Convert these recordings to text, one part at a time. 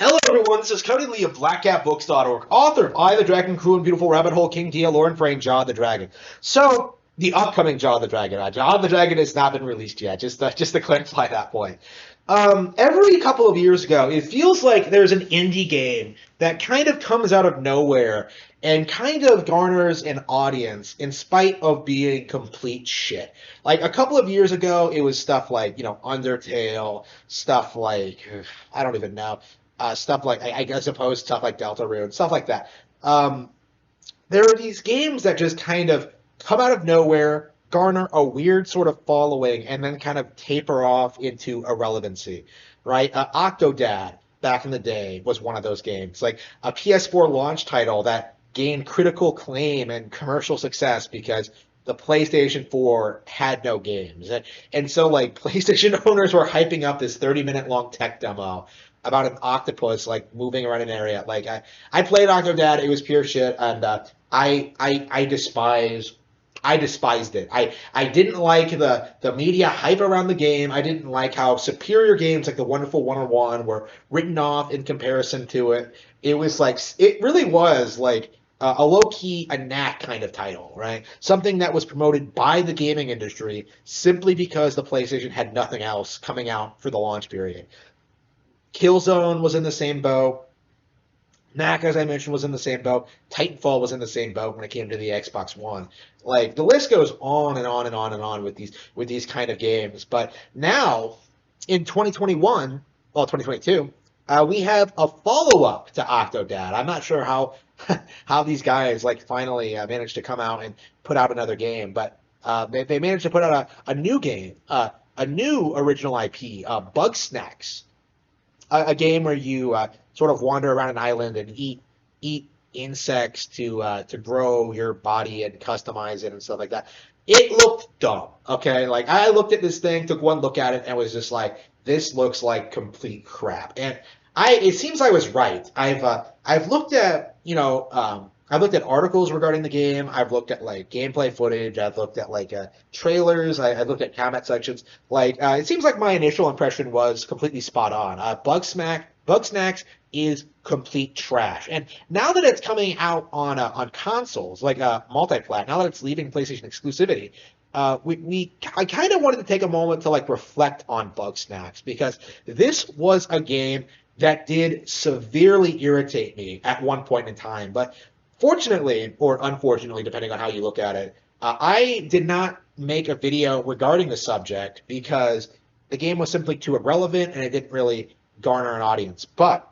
Hello, everyone. This is Cody Lee of BlackCatBooks.org, author of I, the Dragon, Crew, and Beautiful Rabbit Hole, King Dia, Lauren Frame, Jaw the Dragon. So, the upcoming Jaw the Dragon. Jaw the Dragon has not been released yet, just to clarify that point. Every couple of years ago, it feels like there's an indie game that kind of comes out of nowhere and kind of garners an audience in spite of being complete shit. Like a couple of years ago, it was stuff like, Undertale, stuff like, I don't even know, stuff like, I suppose stuff like Deltarune, stuff like that. Um, there are these games that just kind of come out of nowhere, garner a weird sort of following, and then kind of taper off into irrelevancy, right? Octodad back in the day was one of those games, like a PS4 launch title that gained critical acclaim and commercial success because the PlayStation 4 had no games. And so, like, PlayStation owners were hyping up this 30-minute long tech demo about an octopus, like, moving around an area. Like, I played Octodad, it was pure shit, and I despised it. I didn't like the media hype around the game. I didn't like how superior games like the Wonderful 101 were written off in comparison to it. It was like it really was like a low key a knack kind of title, right? Something that was promoted by the gaming industry simply because the PlayStation had nothing else coming out for the launch period. Killzone was in the same boat. Knack, as I mentioned, was in the same boat. Titanfall was in the same boat when it came to the Xbox One. Like the list goes on and on and on and on with these kind of games. But now, in 2021, well, 2022, we have a follow up to Octodad. I'm not sure how how these guys like finally managed to come out and put out another game, but they managed to put out a new game, a new original IP, Bugsnax, a game where you sort of wander around an island and eat insects to grow your body and customize it and stuff like that. It looked dumb. Okay, like I looked at this thing, took one look at it, and was just like, this looks like complete crap. And it seems I was right. I've looked at I've looked at articles regarding the game. I've looked at like gameplay footage. I've looked at like trailers. I've looked at comment sections. Like it seems like my initial impression was completely spot on. Bugsnax is complete trash. And now that it's coming out on consoles like multi-plat, now that it's leaving PlayStation exclusivity, I kind of wanted to take a moment to like reflect on Bugsnax because this was a game that did severely irritate me at one point in time. But fortunately, or unfortunately, depending on how you look at it, I did not make a video regarding the subject because the game was simply too irrelevant and it didn't really garner an audience. But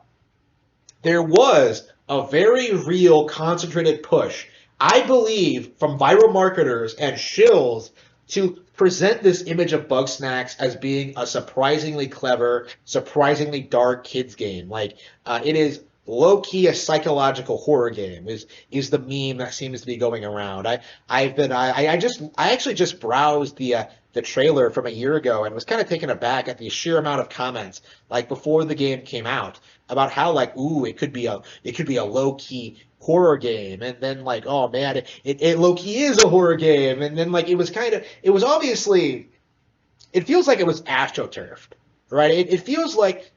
there was a very real concentrated push, I believe, from viral marketers and shills to present this image of Bugsnax as being a surprisingly clever, surprisingly dark kids game. Like it is low key a psychological horror game is the meme that seems to be going around. I actually just browsed the trailer from a year ago and was kind of taken aback at the sheer amount of comments like before the game came out about how like ooh it could be a low key horror game, and then like oh man it low key is a horror game, and then like it was obviously it feels like it was astroturfed, right? It feels like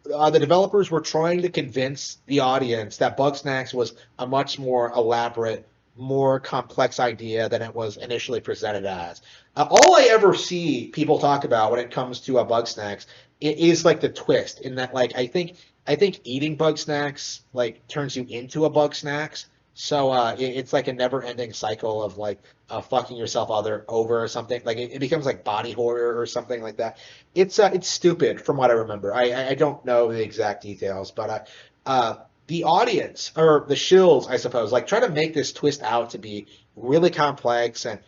the developers were trying to convince the audience that Bugsnax was a much more elaborate, more complex idea than it was initially presented as. All I ever see people talk about when it comes to a Bugsnax is like the twist in that like I think eating Bugsnax like turns you into a Bugsnax. So it's like a never-ending cycle of like fucking yourself over or something. Like it becomes like body horror or something like that. It's stupid from what I remember. I don't know the exact details, but the audience or the shills, I suppose, like try to make this twist out to be really complex and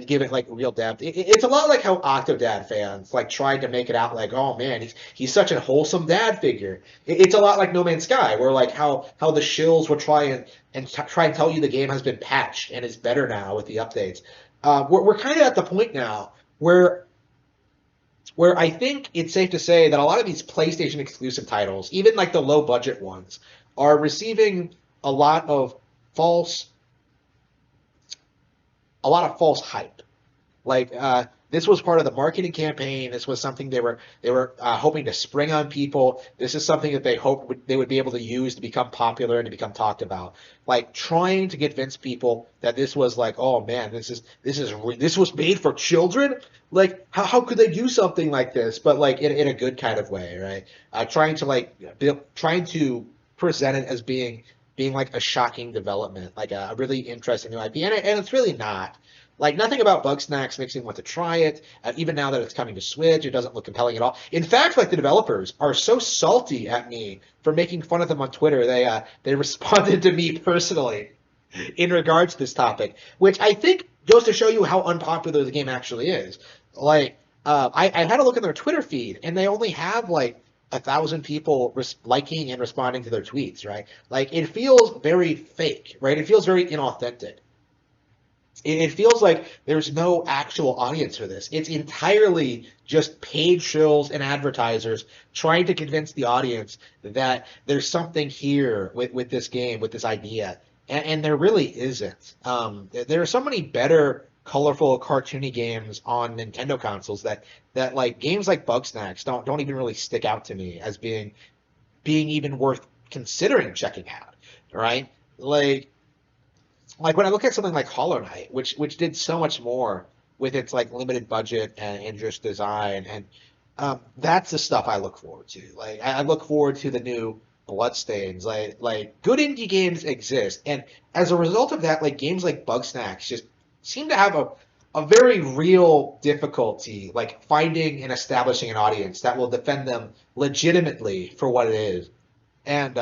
give it like real depth. It's a lot like how Octodad fans like tried to make it out like, oh man, he's such a wholesome dad figure. It's a lot like No Man's Sky, where like how the shills would try and tell you the game has been patched and is better now with the updates. We're kind of at the point now where I think it's safe to say that a lot of these PlayStation exclusive titles, even like the low budget ones, are receiving a lot of false a lot of false hype. Like this was part of the marketing campaign. This was something they were hoping to spring on people. This is something that they hoped they would be able to use to become popular and to become talked about. Like trying to convince people that this was like, oh man, this was made for children. Like how could they do something like this? But like in a good kind of way, right? Trying to trying to present it as being like a shocking development, like a really interesting new IP, and it's really not. Like nothing about Bugsnax makes me want to try it. Even now that it's coming to Switch, it doesn't look compelling at all. In fact, like the developers are so salty at me for making fun of them on Twitter. They responded to me personally in regards to this topic, which I think goes to show you how unpopular the game actually is. Like I had a look at their Twitter feed, and they only have like 1,000 people liking and responding to their tweets, right? Like it feels very fake, right? It feels very inauthentic. It feels like there's no actual audience for this. It's entirely just paid shills and advertisers trying to convince the audience that there's something here with this game, with this idea. And there really isn't. There are so many better, colorful, cartoony games on Nintendo consoles that like games like Bugsnax don't even really stick out to me as being even worth considering checking out, right? Like when I look at something like Hollow Knight, which did so much more with its like limited budget and just design, and that's the stuff I look forward to. Like I look forward to the new Bloodstains. Like good indie games exist, and as a result of that, like games like Bugsnax just seem to have a very real difficulty like finding and establishing an audience that will defend them legitimately for what it is. And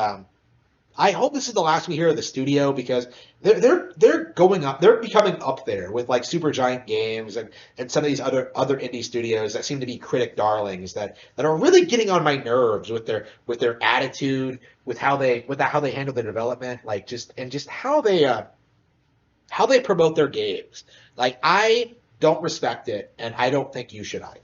I hope this is the last we hear of the studio because they're going up, they're becoming up there with like Supergiant Games and some of these other indie studios that seem to be critic darlings that are really getting on my nerves with their attitude, with how they handle their development, like just how they promote their games. Like I don't respect it, and I don't think you should either.